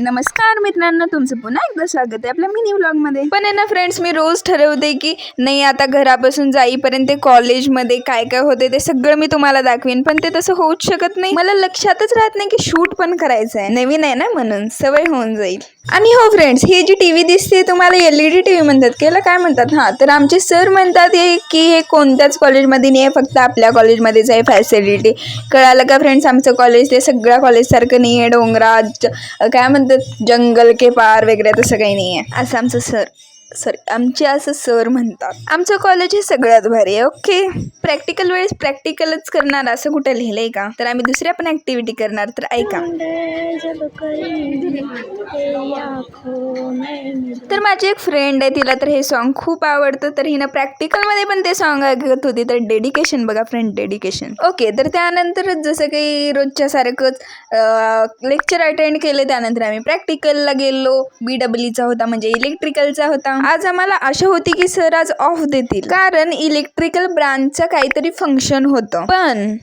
नमस्कार मित्रांनो, तुमचं पुन्हा एकदा स्वागत आहे आपल्या मिनी व्लॉगमध्ये. पण आहे ना फ्रेंड्स, मी रोज ठरवते की नाही, आता घरापासून जाईपर्यंत कॉलेजमध्ये काय काय होते ते सगळं मी तुम्हाला दाखवीन. पण ते तसं होऊच शकत नाही. मला लक्षातच राहत नाही की शूट पण करायचं आहे. नवीन आहे ना, म्हणून सवय होऊन जाईल. आणि हो फ्रेंड्स, ही जी टीव्ही दिसते तुम्हाला LED टीव्ही म्हणतात, केला काय म्हणतात. हां, तर आमचे सर म्हणतात की हे कोणत्याच कॉलेजमध्ये नाही आहे, फक्त आपल्या कॉलेजमध्येच आहे फॅसिलिटी. कळालं का फ्रेंड्स? आमचं कॉलेज ते सगळ्या कॉलेजसारखं नाही आहे, डोंगरात काय म्हणतात जंगल के पार वगैरे तसं काही नाही आहे असं आमचं आमचे असं सर म्हणतात. आमचं कॉलेज हे सगळ्यात भारी आहे. ओके, प्रॅक्टिकल वेळेस प्रॅक्टिकलच करणार असं कुठं लिहिलंय का? तर आम्ही दुसऱ्या पण ॲक्टिव्हिटी करणार, तर ऐका. तर माझी एक फ्रेंड आहे, तिला तर हे सॉन्ग खूप आवडतं, तर हिनं प्रॅक्टिकलमध्ये पण ते सॉन्ग ऐकत होती. तर डेडिकेशन बघा फ्रेंड, डेडिकेशन. ओके, तर त्यानंतरच जसं काही रोजच्या सारखंच लेक्चर अटेंड केले. त्यानंतर आम्ही प्रॅक्टिकलला गेलो. BWचा होता, म्हणजे इलेक्ट्रिकलचा होता. आज आम्हाला आशा होती की सर आज ऑफ देतील, कारण इलेक्ट्रिकल ब्रांचचं काहीतरी फंक्शन होतं, पण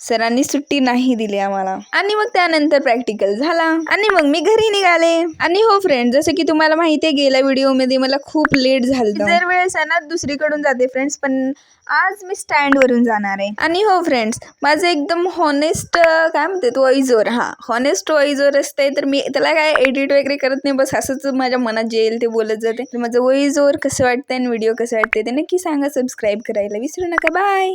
सरांनी सुट्टी नाही दिली आम्हाला. आणि मग त्यानंतर प्रॅक्टिकल झाला आणि मग मी घरी निघाले. आणि हो फ्रेंड, जसं की तुम्हाला माहिती आहे, गेल्या व्हिडिओमध्ये मला खूप लेट झालं. दरवेळेस आहे ना दुसरीकडून जाते फ्रेंड्स, पण आज मी स्टँडवरून जाणार आहे. आणि हो फ्रेंड्स, माझं एकदम हॉनेस्ट काय म्हणते वॉइसवर, हॉनेस्ट वॉइसवर असते, तर मी त्याला काय एडिट वगैरे करत नाही, बस असंच माझ्या मनात जे येईल ते बोलत जाते. तर माझं वॉइसवर कसं वाटतं आणि व्हिडिओ कसं वाटते ते नक्की सांगा. सबस्क्राईब करायला विसरू नका. बाय.